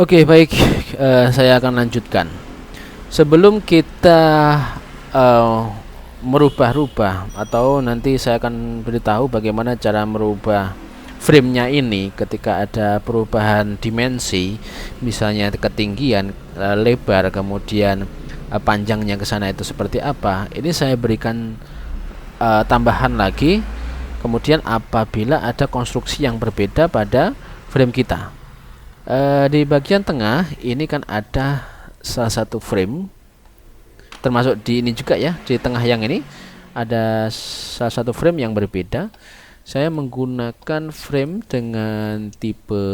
Oke, baik. Saya akan lanjutkan. Sebelum kita eh, merubah-rubah, atau nanti saya akan beritahu bagaimana cara merubah frame-nya ini ketika ada perubahan dimensi, misalnya ketinggian, lebar, kemudian panjangnya ke sana itu seperti apa. Ini saya berikan tambahan lagi. Kemudian apabila ada konstruksi yang berbeda pada frame kita. Di bagian tengah ini kan ada salah satu frame, termasuk di ini juga ya, di tengah yang ini ada salah satu frame yang berbeda. Saya menggunakan frame dengan tipe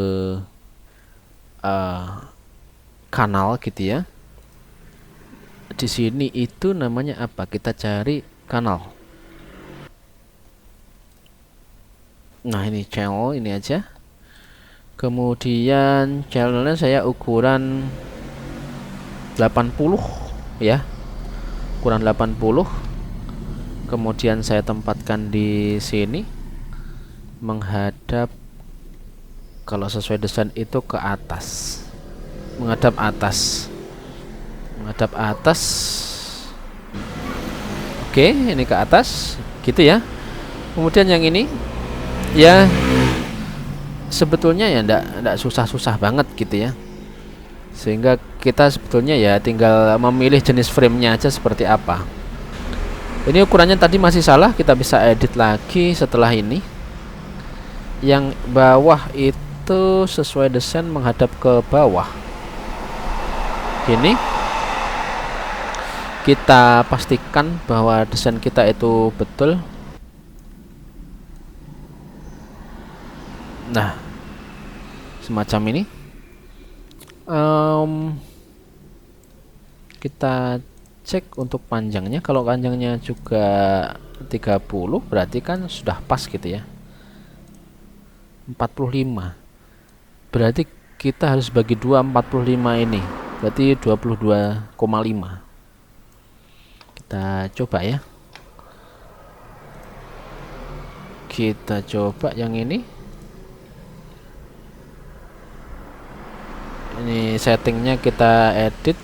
kanal gitu ya. Di sini itu namanya apa? Kita cari kanal. Nah, ini channel ini aja. Kemudian channelnya saya ukuran 80 ya, ukuran 80. Kemudian saya tempatkan di sini menghadap, kalau sesuai desain itu ke atas, menghadap atas, menghadap atas. Oke, ini ke atas gitu ya. Kemudian yang ini ya sebetulnya ya ndak susah-susah banget gitu ya, sehingga kita sebetulnya ya tinggal memilih jenis framenya aja seperti apa. Ini ukurannya tadi masih salah, kita bisa edit lagi setelah ini. Yang bawah itu sesuai desain menghadap ke bawah gini. Kita pastikan bahwa desain kita itu betul. Nah, semacam ini. Kita cek untuk panjangnya. Kalau panjangnya juga 30, berarti kan sudah pas gitu ya. 45, berarti kita harus bagi 2 45 ini, berarti 22,5. Kita coba ya. Kita coba yang ini. Ini settingnya kita edit,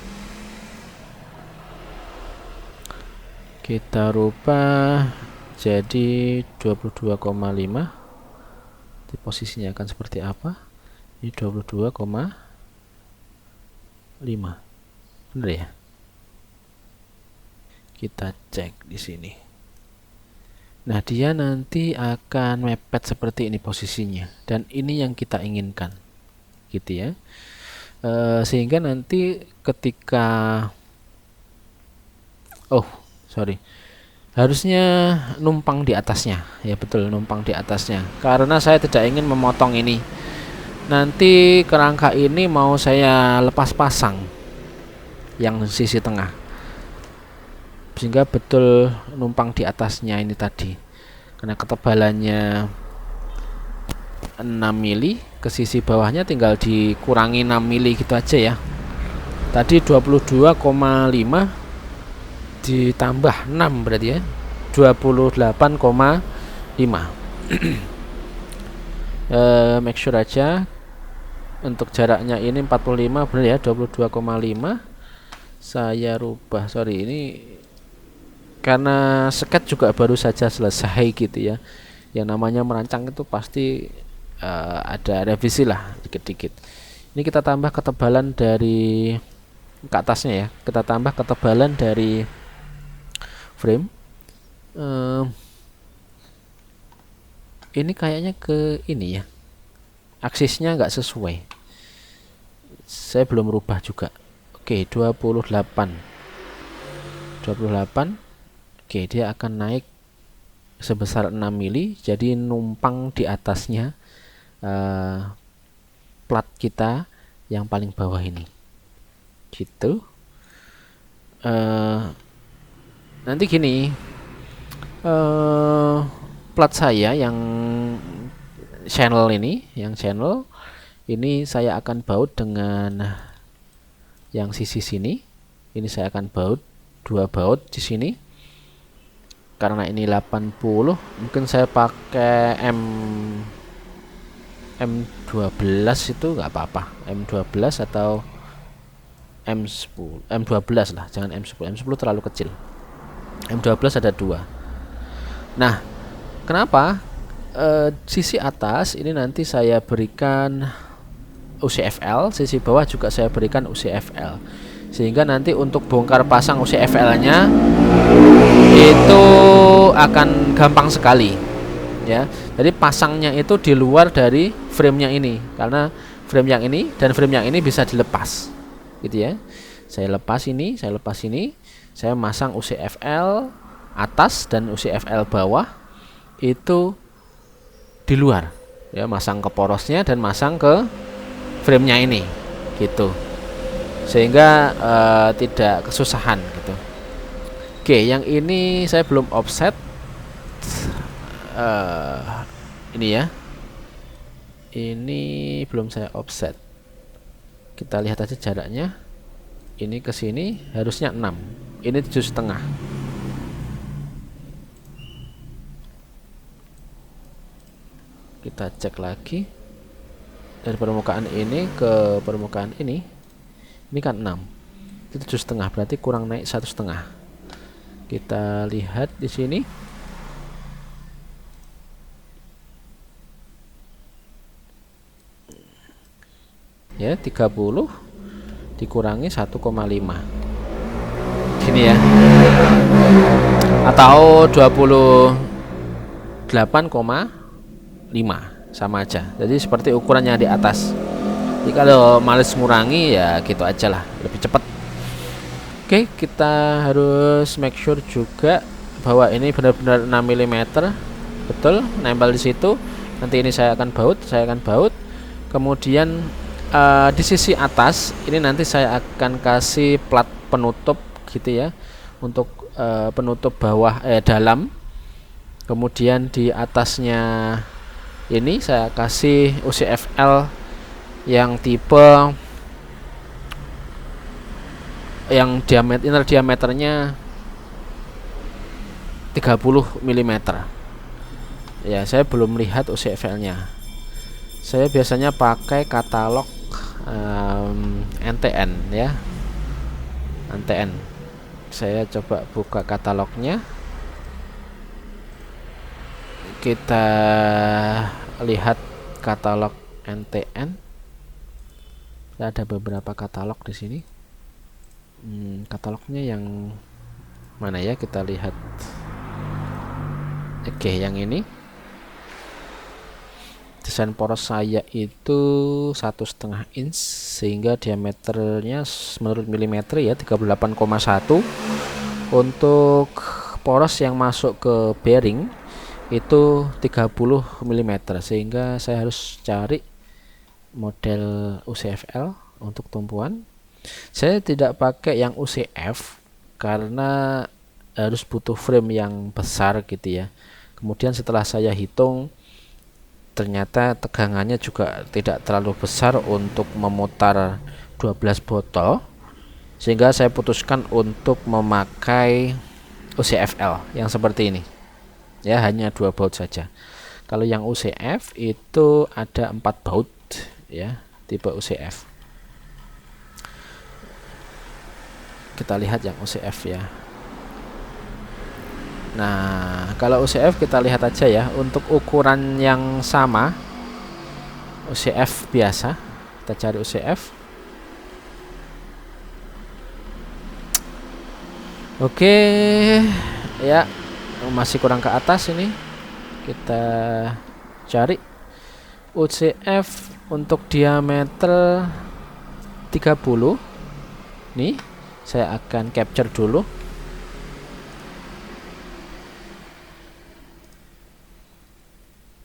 kita rubah jadi 22,5. Di posisinya akan seperti apa? Ini 22,5, benar ya? Kita cek di sini. Nah, dia nanti akan mepet seperti ini posisinya, dan ini yang kita inginkan gitu ya. Sehingga nanti ketika harusnya numpang di atasnya ya, betul, numpang di atasnya, karena saya tidak ingin memotong ini. Nanti kerangka ini mau saya lepas pasang yang sisi tengah, sehingga betul numpang di atasnya ini tadi, karena ketebalannya 6 mili, ke sisi bawahnya tinggal dikurangi 6 mili gitu aja ya. Tadi 22,5 ditambah 6 berarti ya 28,5. Make sure aja untuk jaraknya ini 45, benar ya, 22,5. Saya rubah, sorry, ini karena sketch juga baru saja selesai gitu ya. Yang namanya merancang itu pasti ada revisi lah dikit-dikit. Ini kita tambah ketebalan dari ke atasnya ya, kita tambah ketebalan dari frame. Ini kayaknya ke ini ya, aksisnya nggak sesuai, saya belum rubah juga. Oke, 28. Oke, dia akan naik sebesar 6 mili, jadi numpang di atasnya plat kita yang paling bawah ini gitu. Nanti gini, plat saya yang channel ini saya akan baut dengan yang sisi sini. Ini saya akan baut 2 baut di sini. Karena ini 80, mungkin saya pakai M12 itu nggak apa-apa, M12 atau M10, M12 lah, jangan M10. M10 terlalu kecil. M12 ada 2. Nah, kenapa sisi atas ini nanti saya berikan UCFL, sisi bawah juga saya berikan UCFL, sehingga nanti untuk bongkar pasang UCFL-nya itu akan gampang sekali ya. Jadi pasangnya itu di luar dari frame-nya ini, karena frame yang ini dan frame yang ini bisa dilepas gitu ya. Saya lepas ini, saya masang UCFL atas dan UCFL bawah itu di luar ya, masang ke porosnya dan masang ke frame-nya ini gitu, sehingga tidak kesusahan gitu. Oke, yang ini saya belum offset ini ya, ini belum saya offset. Kita lihat aja jaraknya, ini ke sini harusnya 6, ini 7,5. Kita cek lagi dari permukaan ini ke permukaan ini kan 6, itu 7,5, berarti kurang naik 1,5. Kita lihat di sini ya, 30 dikurangi 1,5 sini ya, atau 28,5 sama aja. Jadi seperti ukurannya di atas. Jadi kalau males ngurangi ya gitu aja lah, lebih cepat. Oke, kita harus make sure juga bahwa ini benar-benar 6 mm betul nempel di situ. Nanti ini saya akan baut. Kemudian di sisi atas ini nanti saya akan kasih plat penutup gitu ya, untuk penutup bawah dalam. Kemudian di atasnya ini saya kasih UCFL yang tipe yang inner diameternya 30 mm ya. Saya belum lihat UCFL-nya. Saya biasanya pakai katalog NTN ya, NTN. Saya coba buka katalognya, kita lihat katalog NTN. Ada beberapa katalog di sini. Katalognya yang mana ya, kita lihat. Oke, yang ini desain poros saya itu 1,5 inch, sehingga diameternya menurut milimeter ya 38,1. Untuk poros yang masuk ke bearing itu 30 mm, sehingga saya harus cari model UCFL untuk tumpuan. Saya tidak pakai yang UCF karena harus butuh frame yang besar gitu ya. Kemudian setelah saya hitung, ternyata tegangannya juga tidak terlalu besar untuk memutar 12 botol, sehingga saya putuskan untuk memakai UCFL yang seperti ini ya, hanya 2 baut saja. Kalau yang UCF itu ada 4 baut ya, tipe UCF. Kita lihat yang UCF ya. Nah, kalau UCF kita lihat aja ya, untuk ukuran yang sama UCF biasa, kita cari UCF. Oke ya, masih kurang ke atas ini. Kita cari UCF untuk diameter 30. Nih, saya akan capture dulu.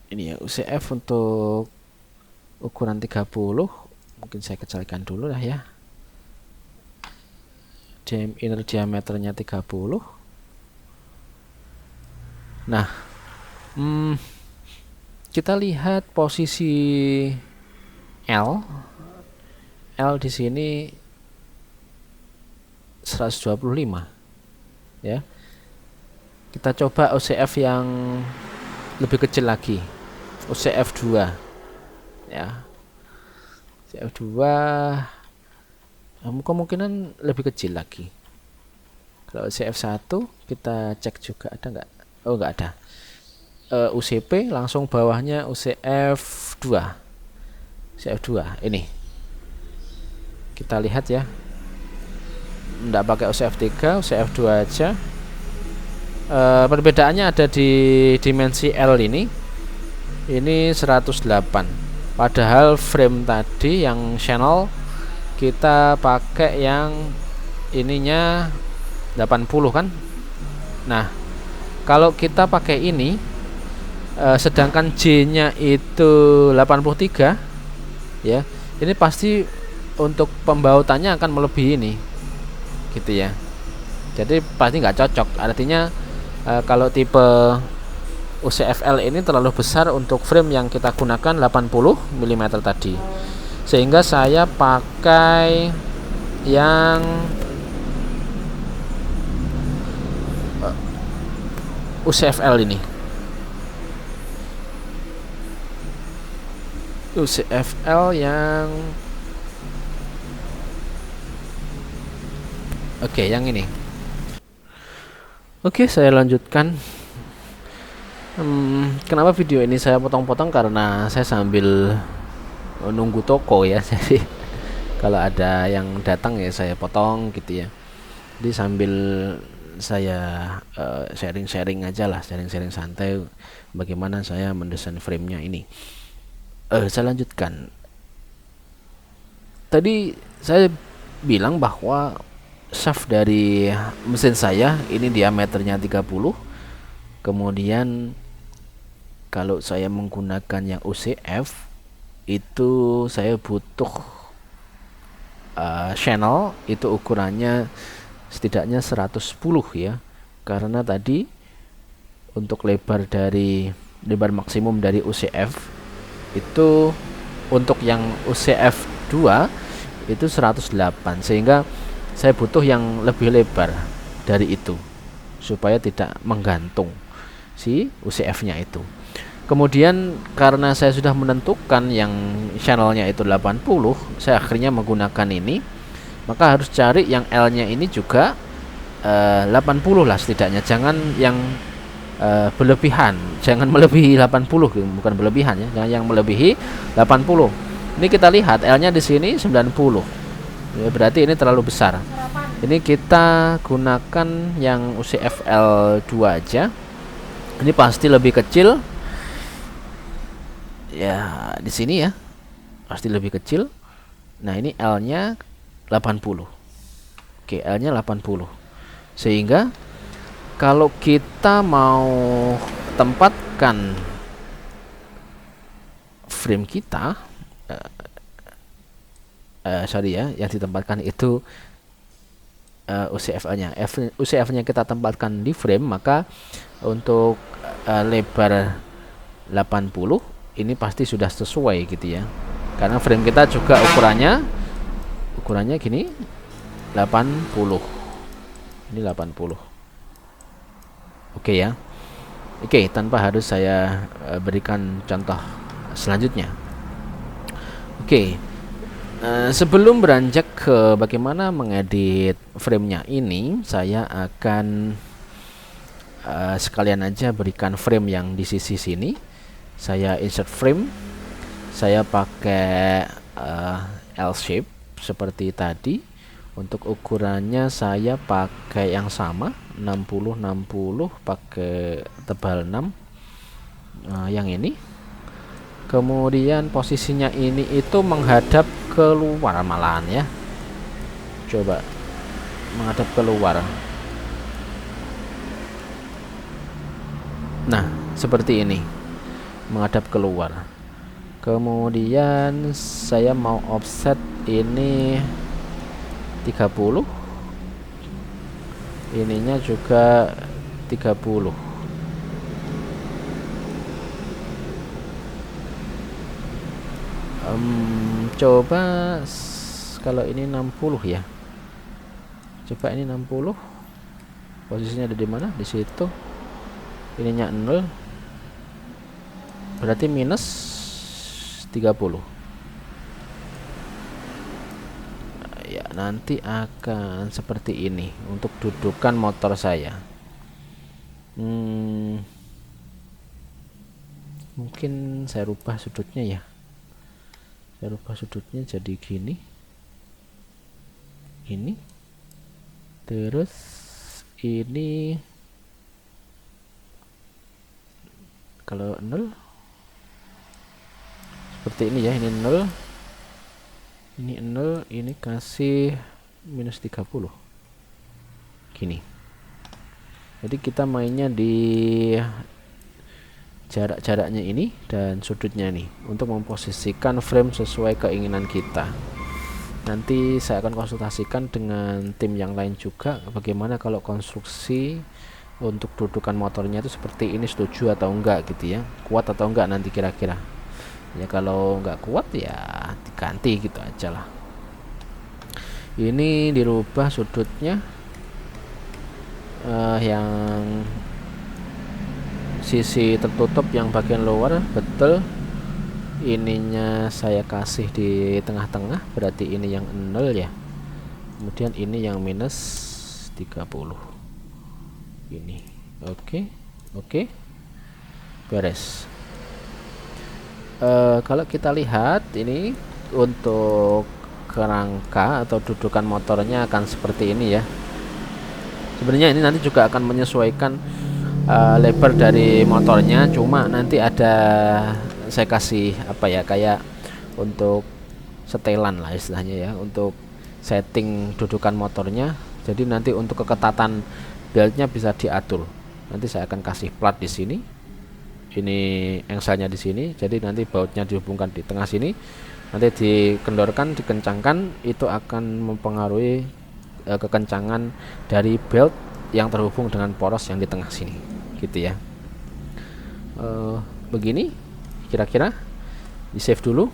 Ini ya UCF untuk ukuran 30. Mungkin saya kecilkan dulu lah ya. Inner diameternya 30. Nah, kita lihat posisi L di sini 125 ya. Kita coba UCF yang lebih kecil lagi, UCF 2. ya. CF2 kemungkinan lebih kecil lagi. Kalau CF1 kita cek juga ada nggak? Oh, nggak ada. UCP langsung bawahnya UCF2. CF2 ini kita lihat ya, nggak pakai UCF3, UCF2 aja. Perbedaannya ada di dimensi L ini 108, padahal frame tadi yang channel kita pakai yang ininya 80 kan. Nah, kalau kita pakai ini sedangkan J nya itu 83 ya, ini pasti untuk pembautannya akan melebihi ini gitu ya. Jadi pasti nggak cocok, artinya kalau tipe UCFL ini terlalu besar untuk frame yang kita gunakan 80 mm tadi, sehingga saya pakai yang UCFL ini. UCFL yang yang ini. Saya lanjutkan. Kenapa video ini saya potong-potong, karena saya sambil nunggu toko ya. Jadi kalau ada yang datang ya saya potong gitu ya. Jadi sambil saya sharing-sharing aja lah, sharing-sharing santai bagaimana saya mendesain frame-nya ini. Saya lanjutkan. Tadi saya bilang bahwa shaft dari mesin saya ini diameternya 30. Kemudian kalau saya menggunakan yang UCF itu saya butuh channel itu ukurannya setidaknya 110 ya, karena tadi untuk lebar maksimum dari UCF itu untuk yang UCF 2 itu 108, sehingga saya butuh yang lebih lebar dari itu supaya tidak menggantung si UCF nya itu. Kemudian karena saya sudah menentukan yang channelnya itu 80, saya akhirnya menggunakan ini, maka harus cari yang L nya ini juga 80 lah setidaknya, jangan yang berlebihan, jangan melebihi 80, bukan berlebihan ya, jangan yang melebihi 80. Ini kita lihat L nya di sini 90 ya, berarti ini terlalu besar. Ini kita gunakan yang UCFL 2 aja, ini pasti lebih kecil ya, di sini ya pasti lebih kecil. Nah ini L nya 80. L nya 80, sehingga kalau kita mau tempatkan frame kita, yang ditempatkan itu UCF-nya. UCF-nya kita tempatkan di frame, maka untuk lebar 80 ini pasti sudah sesuai gitu ya. Karena frame kita juga ukurannya gini 80. Ini 80. Ya. Tanpa harus saya berikan contoh selanjutnya. Sebelum beranjak ke bagaimana mengedit framenya ini, saya akan sekalian aja berikan frame yang di sisi sini. Saya insert frame, saya pakai L shape seperti tadi. Untuk ukurannya saya pakai yang sama 60 pakai tebal 6. Yang ini. Kemudian posisinya ini itu menghadap keluar malahan ya. Coba menghadap keluar. Nah, seperti ini. Menghadap keluar. Kemudian saya mau offset ini 30, ininya juga 30. Coba kalau ini 60 ya, coba ini 60, posisinya ada di mana? Di situ. Ininya 0, berarti minus 30. Ya, nanti akan seperti ini untuk dudukan motor saya. Mungkin saya rubah sudutnya ya. Saya rubah sudutnya jadi gini. Ini. Terus ini kalau 0 seperti ini ya, ini 0. Ini 0, ini kasih minus 30 gini. Jadi kita mainnya di jarak-jaraknya ini dan sudutnya nih untuk memposisikan frame sesuai keinginan kita. Nanti saya akan konsultasikan dengan tim yang lain juga bagaimana kalau konstruksi untuk dudukan motornya itu seperti ini, setuju atau enggak gitu ya, kuat atau enggak nanti kira-kira ya. Kalau nggak kuat ya diganti gitu aja lah. Ini dirubah sudutnya, yang sisi tertutup yang bagian lower betul, ininya saya kasih di tengah-tengah, berarti ini yang 0 ya, kemudian ini yang minus 30 ini. Oke, beres. Kalau kita lihat ini untuk kerangka atau dudukan motornya akan seperti ini ya. Sebenarnya ini nanti juga akan menyesuaikan lebar dari motornya, cuma nanti ada saya kasih apa ya, kayak untuk setelan lah istilahnya ya, untuk setting dudukan motornya. Jadi nanti untuk keketatan beltnya bisa diatur. Nanti saya akan kasih plat di sini. Ini engselnya di sini, jadi nanti bautnya dihubungkan di tengah sini, nanti dikendorkan, dikencangkan, itu akan mempengaruhi kekencangan dari belt yang terhubung dengan poros yang di tengah sini gitu ya. Begini kira-kira, di save dulu.